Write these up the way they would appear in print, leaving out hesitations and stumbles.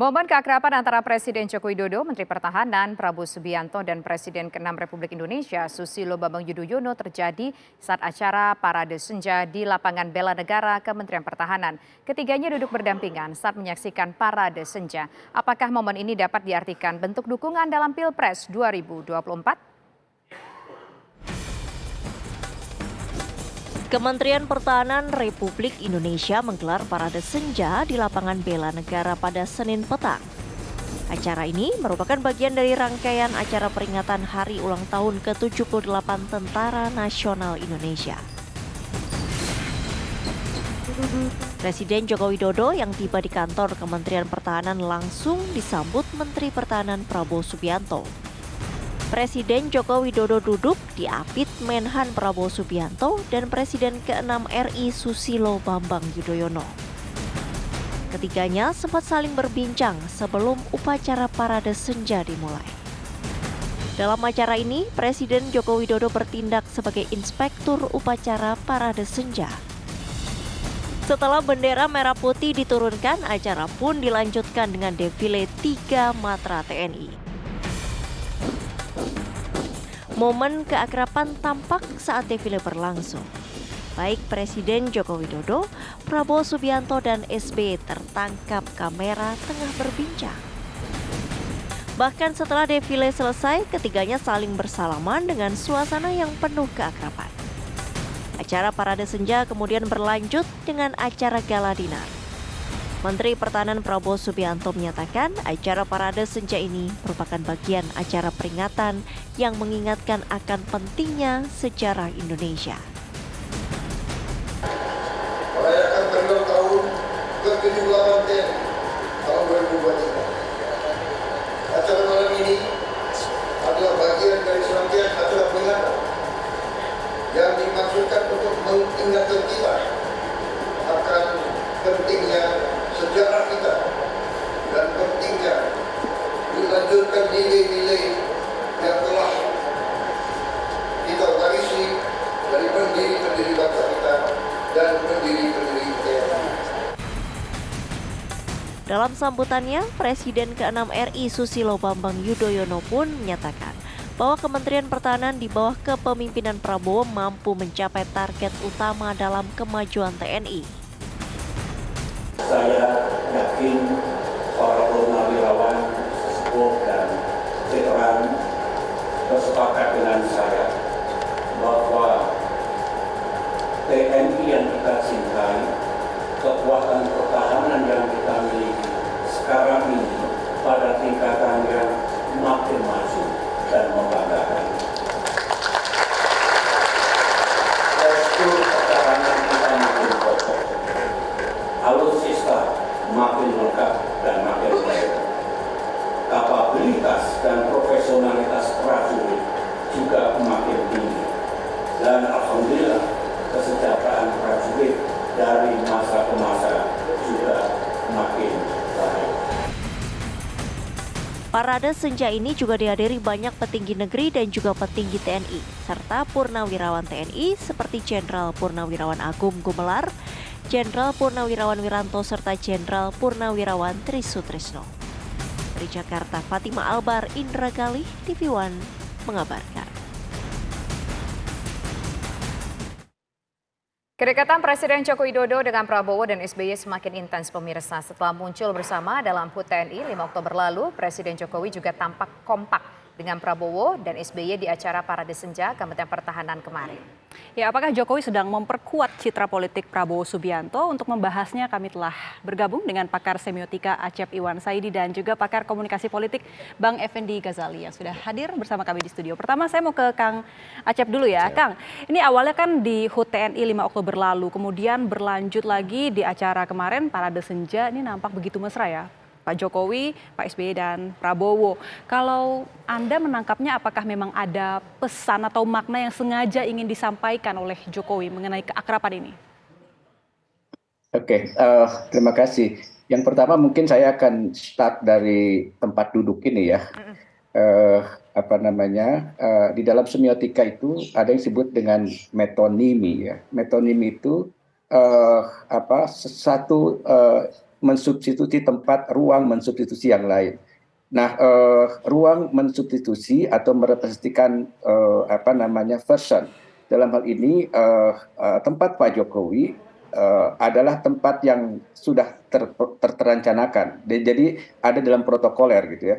Momen keakraban antara Presiden Joko Widodo, Menteri Pertahanan Prabowo Subianto dan Presiden ke-6 Republik Indonesia Susilo Bambang Yudhoyono terjadi saat acara Parade Senja di Lapangan Bela Negara Kementerian Pertahanan. Ketiganya duduk berdampingan saat menyaksikan Parade Senja. Apakah momen ini dapat diartikan bentuk dukungan dalam Pilpres 2024? Kementerian Pertahanan Republik Indonesia menggelar Parade Senja di Lapangan Bela Negara pada Senin petang. Acara ini merupakan bagian dari rangkaian acara peringatan Hari Ulang Tahun ke-78 Tentara Nasional Indonesia. Presiden Joko Widodo yang tiba di kantor Kementerian Pertahanan langsung disambut Menteri Pertahanan Prabowo Subianto. Presiden Joko Widodo duduk diapit Menhan Prabowo Subianto dan Presiden ke-6 RI Susilo Bambang Yudhoyono. Ketiganya sempat saling berbincang sebelum upacara Parade Senja dimulai. Dalam acara ini, Presiden Joko Widodo bertindak sebagai inspektur upacara Parade Senja. Setelah bendera merah putih diturunkan, acara pun dilanjutkan dengan defile 3 matra TNI. Momen keakraban tampak saat defile berlangsung. Baik Presiden Joko Widodo, Prabowo Subianto, dan SBY tertangkap kamera tengah berbincang. Bahkan setelah defile selesai, ketiganya saling bersalaman dengan suasana yang penuh keakraban. Acara Parade Senja kemudian berlanjut dengan acara gala dinner. Menteri Pertahanan Prabowo Subianto menyatakan acara Parade Senja ini merupakan bagian acara peringatan yang mengingatkan akan pentingnya sejarah Indonesia. Merayakan tanggal tahun ke-78 tahun 2023. Acara malam ini adalah bagian dari serangkaian acara peringatan yang dimaksudkan untuk mengingatkan kita akan pentingnya sejarah kita dan pentingnya melanjutkan nilai-nilai yang telah kita warisi dari pendiri-pendiri bangsa kita dan pendiri-pendiri TNI. Dalam sambutannya, Presiden ke-6 RI Susilo Bambang Yudhoyono pun menyatakan bahwa Kementerian Pertahanan di bawah kepemimpinan Prabowo mampu mencapai target utama dalam kemajuan TNI. Saya yakin para purnawirawan sesepuh dan veteran bersepakat dengan saya bahwa TNI yang kita cintai, kekuatan pertahanan yang kita miliki sekarang ini pada tingkatan yang makin maju dan membanggakan. Postur pertahanan kita makin kokoh, alutsista makin lengkap dan makin baik. Kapabilitas dan profesionalitas prajurit juga makin tinggi. Dan alhamdulillah kesejahteraan prajurit dari masa ke masa juga makin baik. Parade Senja ini juga dihadiri banyak petinggi negeri dan juga petinggi TNI, serta purnawirawan TNI seperti Jenderal Purnawirawan Agung Gumelar, Jenderal Purnawirawan Wiranto, serta Jenderal Purnawirawan Tri Sutrisno. Dari Jakarta, Fatima Albar, Indra Galih, TV One mengabarkan. Kedekatan Presiden Joko Widodo dengan Prabowo dan SBY semakin intens pemirsa. Setelah muncul bersama dalam HUT TNI 5 Oktober lalu, Presiden Jokowi juga tampak kompak dengan Prabowo dan SBY di acara Parade Senja Kementerian Pertahanan kemarin. Ya, apakah Jokowi sedang memperkuat citra politik Prabowo Subianto? Untuk membahasnya kami telah bergabung dengan pakar semiotika Acep Iwan Saidi dan juga pakar komunikasi politik Bang Effendi Ghazali yang sudah hadir bersama kami di studio. Pertama saya mau ke Kang Acep dulu ya. Kang, ini awalnya kan di HUT TNI 5 Oktober lalu, kemudian berlanjut lagi di acara kemarin Parade Senja, ini nampak begitu mesra ya. Pak Jokowi, Pak SBY, dan Prabowo. Kalau Anda menangkapnya, apakah memang ada pesan atau makna yang sengaja ingin disampaikan oleh Jokowi mengenai keakraban ini? Oke, terima kasih. Yang pertama mungkin saya akan start dari tempat duduk ini ya. Di dalam semiotika itu ada yang disebut dengan metonimi ya. Metonimi itu satu mensubstitusi tempat ruang mensubstitusi yang lain. Nah, ruang mensubstitusi atau merepresentasikan version dalam hal ini tempat Pak Jokowi adalah tempat yang sudah terencanakan. Jadi ada dalam protokoler gitu ya.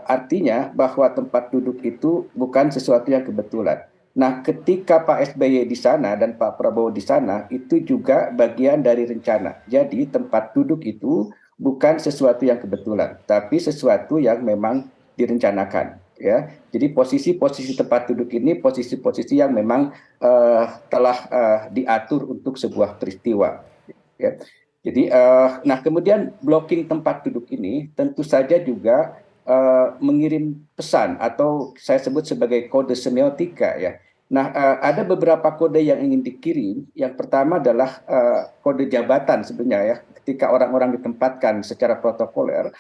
Artinya bahwa tempat duduk itu bukan sesuatu yang kebetulan. Nah, ketika Pak SBY di sana dan Pak Prabowo di sana, itu juga bagian dari rencana. Jadi tempat duduk itu bukan sesuatu yang kebetulan, tapi sesuatu yang memang direncanakan. Ya, jadi posisi-posisi tempat duduk ini posisi-posisi yang memang telah diatur untuk sebuah peristiwa. Ya. Jadi, nah kemudian blocking tempat duduk ini tentu saja juga mengirim pesan atau saya sebut sebagai kode semiotika ya. Nah, ada beberapa kode yang ingin dikirim. Yang pertama adalah kode jabatan sebenarnya ya. Ketika orang-orang ditempatkan secara protokoler,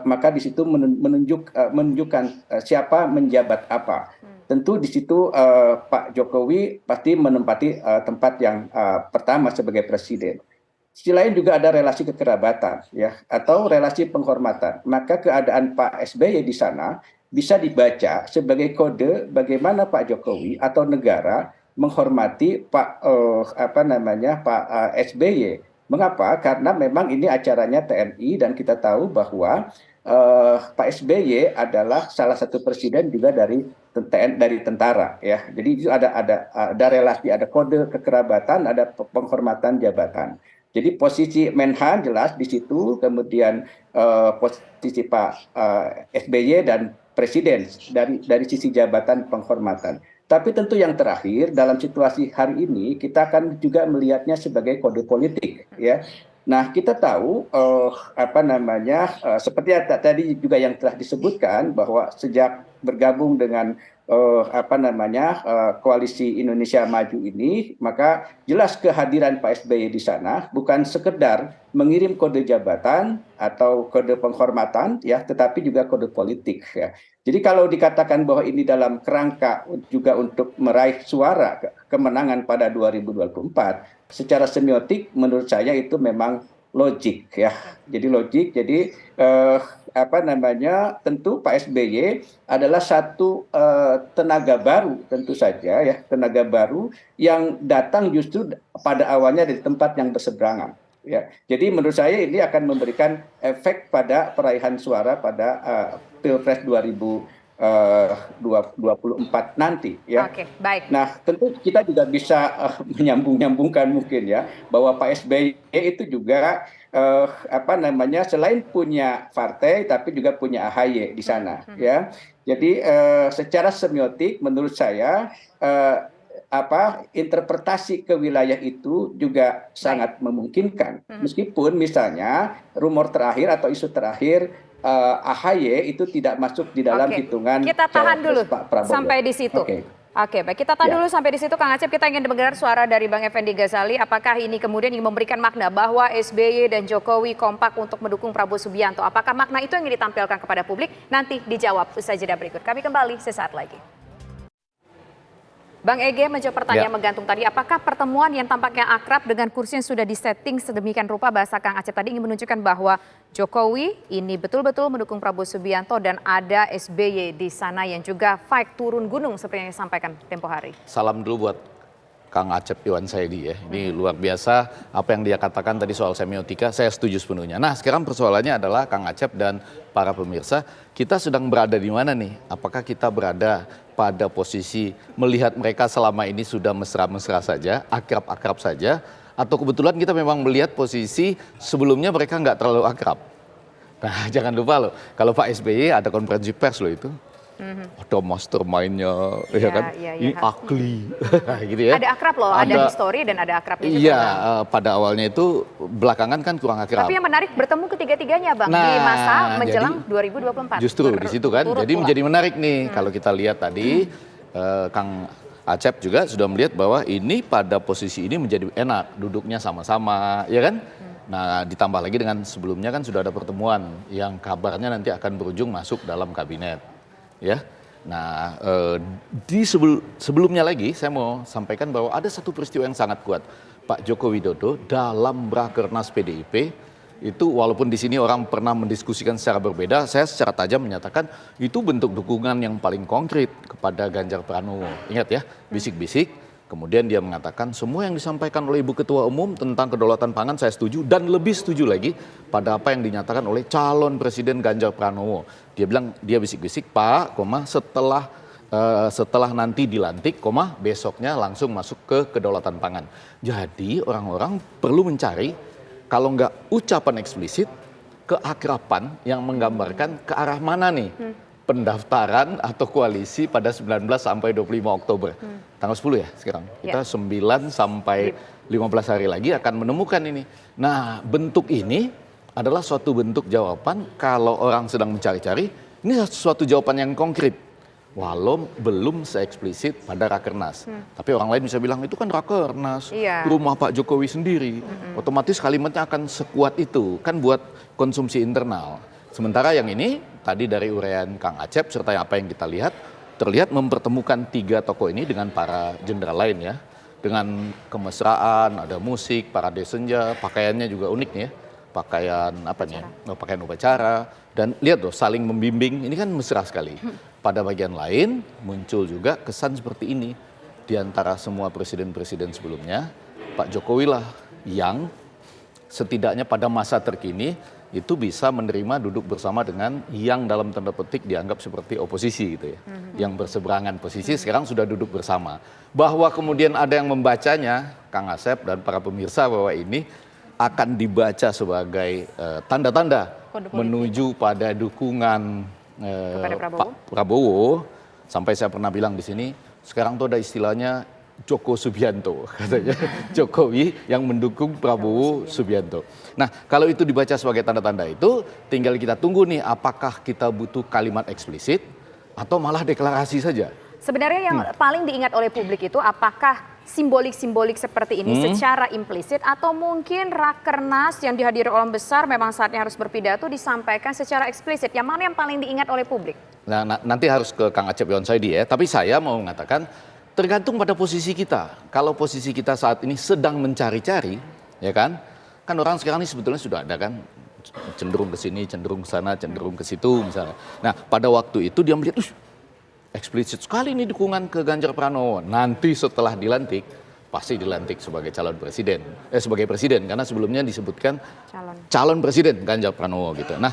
maka di situ menunjukkan siapa menjabat apa. Tentu di situ Pak Jokowi pasti menempati tempat yang pertama sebagai presiden. Sisi lain juga ada relasi kekerabatan ya atau relasi penghormatan. Maka keadaan Pak SBY di sana bisa dibaca sebagai kode bagaimana Pak Jokowi atau negara menghormati Pak SBY. Mengapa? Karena memang ini acaranya TNI dan kita tahu bahwa Pak SBY adalah salah satu presiden juga dari tentara ya. Jadi itu ada relasi, ada kode kekerabatan, ada penghormatan jabatan. Jadi posisi Menhan jelas di situ, kemudian posisi Pak SBY dan presiden dari sisi jabatan penghormatan. Tapi tentu yang terakhir dalam situasi hari ini kita akan juga melihatnya sebagai kode politik ya. Nah, kita tahu seperti tadi juga yang telah disebutkan bahwa sejak bergabung dengan koalisi Indonesia Maju ini, maka jelas kehadiran Pak SBY di sana bukan sekedar mengirim kode jabatan atau kode penghormatan ya, tetapi juga kode politik ya. Jadi kalau dikatakan bahwa ini dalam kerangka juga untuk meraih suara kemenangan pada 2024, secara semiotik menurut saya itu memang logik ya. Jadi logik. Jadi tentu Pak SBY adalah satu tenaga baru tentu saja ya, tenaga baru yang datang justru pada awalnya dari tempat yang berseberangan. Ya, jadi menurut saya ini akan memberikan efek pada peraihan suara pada Pilpres 2024 nanti ya. Oke, baik. Nah, tentu kita juga bisa menyambung-nyambungkan mungkin ya bahwa Pak SBY itu juga selain punya partai tapi juga punya AHY di sana ya. Jadi secara semiotik menurut saya interpretasi ke wilayah itu juga sangat memungkinkan. Meskipun misalnya rumor terakhir atau isu terakhir AHY itu tidak masuk di dalam hitungan. Kita tahan dulu Pak Prabowo sampai di situ. Oke, baik, kita tahan dulu sampai di situ, Kang Acep. Kita ingin mendengar suara dari Bang Effendi Ghazali. Apakah ini kemudian ingin memberikan makna bahwa SBY dan Jokowi kompak untuk mendukung Prabowo Subianto? Apakah makna itu yang ingin ditampilkan kepada publik? Nanti dijawab usai jeda berikut. Kami kembali sesaat lagi. Bang Ege menjawab pertanyaan menggantung tadi, apakah pertemuan yang tampaknya akrab dengan kursi yang sudah disetting sedemikian rupa, bahasa Kang Acep tadi, ingin menunjukkan bahwa Jokowi ini betul-betul mendukung Prabowo Subianto dan ada SBY di sana yang juga fight turun gunung seperti yang disampaikan tempo hari. Salam dulu buat Kang Acep Iwan Saidi ya. Ini luar biasa apa yang dia katakan tadi soal semiotika, saya setuju sepenuhnya. Nah, sekarang persoalannya adalah Kang Acep dan para pemirsa, kita sedang berada di mana nih? Apakah kita berada pada posisi melihat mereka selama ini sudah mesra-mesra saja, akrab-akrab saja, atau kebetulan kita memang melihat posisi sebelumnya mereka nggak terlalu akrab? Nah, jangan lupa loh, kalau Pak SBY ada konferensi pers loh itu. Ada mastermind-nya, ya kan? Ini ugly, gitu ya. Ada akrab loh, ada history dan ada akrabnya juga. Iya, pada awalnya itu, belakangan kan kurang akrab. Tapi yang menarik bertemu ketiga-tiganya, Bang, di masa menjelang 2024. Justru di situ kan, jadi menjadi menarik nih. Kalau kita lihat tadi, Kang Acep juga sudah melihat bahwa ini pada posisi ini menjadi enak, duduknya sama-sama, ya kan? Nah, ditambah lagi dengan sebelumnya kan sudah ada pertemuan yang kabarnya nanti akan berujung masuk dalam kabinet. Ya, nah sebelumnya lagi saya mau sampaikan bahwa ada satu peristiwa yang sangat kuat. Pak Joko Widodo dalam Rakernas PDIP itu walaupun di sini orang pernah mendiskusikan secara berbeda, saya secara tajam menyatakan itu bentuk dukungan yang paling konkret kepada Ganjar Pranowo. Ingat ya, bisik-bisik, kemudian dia mengatakan semua yang disampaikan oleh Ibu Ketua Umum tentang kedaulatan pangan saya setuju dan lebih setuju lagi pada apa yang dinyatakan oleh calon Presiden Ganjar Pranowo. Dia bilang, dia bisik-bisik, Pak, setelah nanti dilantik, besoknya langsung masuk ke kedaulatan pangan. Jadi orang-orang perlu mencari kalau nggak ucapan eksplisit, keakraban yang menggambarkan ke arah mana nih pendaftaran atau koalisi pada 19 sampai 25 Oktober. Tanggal 10 ya sekarang. Kita 9 sampai 15 hari lagi akan menemukan ini. Nah, bentuk ini adalah suatu bentuk jawaban kalau orang sedang mencari-cari, ini suatu jawaban yang konkret. Walau belum se-eksplisit pada Rakernas. Tapi orang lain bisa bilang, itu kan Rakernas, rumah Pak Jokowi sendiri. Otomatis kalimatnya akan sekuat itu, kan buat konsumsi internal. Sementara yang ini, tadi dari uraian Kang Acep, serta apa yang kita lihat, terlihat mempertemukan 3 tokoh ini dengan para jenderal lain ya. Dengan kemesraan, ada musik, parade senja, pakaiannya juga unik nih ya. Pakaian apa nih? Pakaian upacara. Dan lihat loh, saling membimbing, ini kan mesra sekali. Pada bagian lain muncul juga kesan seperti ini. Di antara semua presiden-presiden sebelumnya, Pak Jokowi lah yang setidaknya pada masa terkini itu bisa menerima duduk bersama dengan yang dalam tanda petik dianggap seperti oposisi gitu ya. Yang berseberangan posisi sekarang sudah duduk bersama. Bahwa kemudian ada yang membacanya, Kang Asep dan para pemirsa, bahwa ini akan dibaca sebagai tanda-tanda menuju pada dukungan Pak Prabowo. Sampai saya pernah bilang di sini, sekarang tuh ada istilahnya Joko Subianto, katanya Jokowi yang mendukung Prabowo Subianto. Nah, kalau itu dibaca sebagai tanda-tanda itu, tinggal kita tunggu nih apakah kita butuh kalimat eksplisit atau malah deklarasi saja. Sebenarnya yang paling diingat oleh publik itu apakah simbolik-simbolik seperti ini secara implisit atau mungkin Rakernas yang dihadiri orang besar memang saatnya harus berpidato disampaikan secara eksplisit. Yang mana yang paling diingat oleh publik? Nah, nanti harus ke Kang Acep Iwansaidi ya, tapi saya mau mengatakan tergantung pada posisi kita. Kalau posisi kita saat ini sedang mencari-cari, ya kan orang sekarang ini sebetulnya sudah ada kan, cenderung ke sini, cenderung ke sana, cenderung ke situ misalnya. Nah, pada waktu itu dia melihat, eksplisit sekali nih dukungan ke Ganjar Pranowo. Nanti setelah dilantik, pasti dilantik sebagai calon presiden. Sebagai presiden, karena sebelumnya disebutkan calon presiden Ganjar Pranowo gitu. Nah,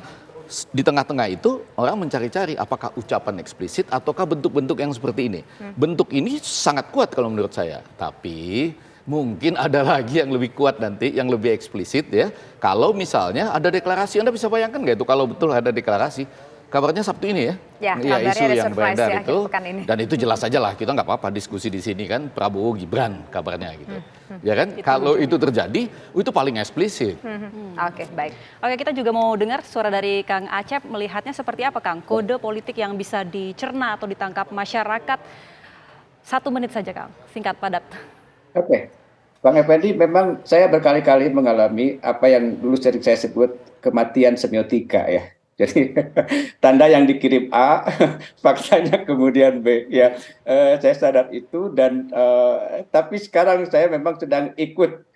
di tengah-tengah itu orang mencari-cari apakah ucapan eksplisit ataukah bentuk-bentuk yang seperti ini. Bentuk ini sangat kuat kalau menurut saya. Tapi mungkin ada lagi yang lebih kuat nanti, yang lebih eksplisit ya. Kalau misalnya ada deklarasi, Anda bisa bayangkan nggak itu kalau betul ada deklarasi? Kabarnya Sabtu ini ya? Ya, isu yang beredar ya, itu. Dan itu jelas saja lah, kita nggak apa-apa diskusi di sini kan, Prabowo Gibran kabarnya gitu. Ya kan, kalau itu terjadi, itu paling eksplisit. Oke, baik. Oke, kita juga mau dengar suara dari Kang Acep, melihatnya seperti apa Kang? Kode politik yang bisa dicerna atau ditangkap masyarakat. 1 menit saja Kang, singkat padat. Oke. Bang Effendi, memang saya berkali-kali mengalami apa yang dulu sering saya sebut kematian semiotika ya. Jadi tanda yang dikirim A, faktanya kemudian B. Ya, saya sadar itu dan tapi sekarang saya memang sedang ikut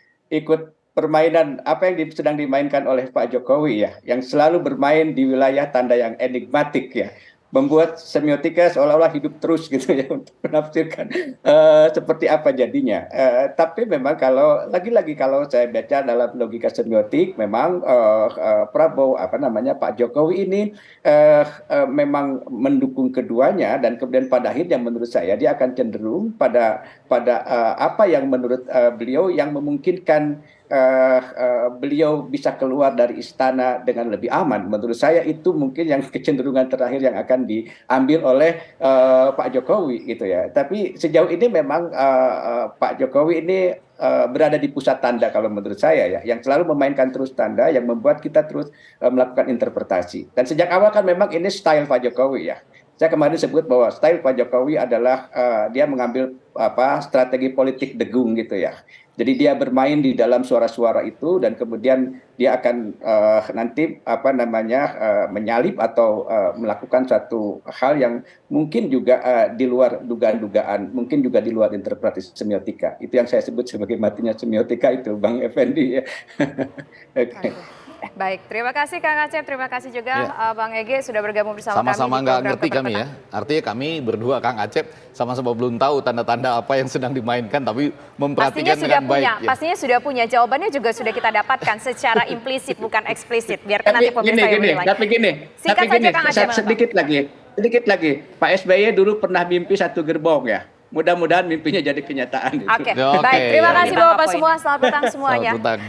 permainan apa yang sedang dimainkan oleh Pak Jokowi ya, yang selalu bermain di wilayah tanda yang enigmatik ya. Membuat semiotika seolah-olah hidup terus gitu ya untuk menafsirkan seperti apa jadinya. Tapi memang kalau lagi-lagi kalau saya baca dalam logika semiotik, memang Prabowo Pak Jokowi ini memang mendukung keduanya dan kemudian pada akhirnya menurut saya dia akan cenderung pada apa yang menurut beliau yang memungkinkan beliau bisa keluar dari istana dengan lebih aman. Menurut saya itu mungkin yang kecenderungan terakhir yang akan diambil oleh Pak Jokowi gitu ya. Tapi sejauh ini memang Pak Jokowi ini berada di pusat tanda kalau menurut saya ya, yang selalu memainkan terus tanda yang membuat kita terus melakukan interpretasi. Dan sejak awal kan memang ini style Pak Jokowi ya. Saya kemarin sebut bahwa style Pak Jokowi adalah dia mengambil strategi politik degung gitu ya. Jadi dia bermain di dalam suara-suara itu dan kemudian dia akan nanti menyalip atau melakukan satu hal yang mungkin juga di luar dugaan-dugaan, mungkin juga di luar interpretasi semiotika. Itu yang saya sebut sebagai matinya semiotika itu, Bang Effendi. Okay. Baik, terima kasih Kang Acep, terima kasih juga Ya. Bang Ege sudah bergabung bersama kami. Sama-sama di nggak program ngerti kami ya. Artinya kami berdua Kang Acep sama-sama belum tahu tanda-tanda apa yang sedang dimainkan, tapi memperhatikan dengan baik. Ya. Pastinya sudah punya, jawabannya juga sudah kita dapatkan secara implisit bukan eksplisit. Biarkan nanti pemirsa yang menilai. Tapi gini, Singkat saja Kang Acep. sedikit lagi. Pak SBY dulu pernah mimpi 1 gerbong ya. Mudah-mudahan mimpinya jadi kenyataan. Oke, Oke, baik. Terima ya, kasih ya. Bapak semua. Selamat petang semuanya. Selamat petang.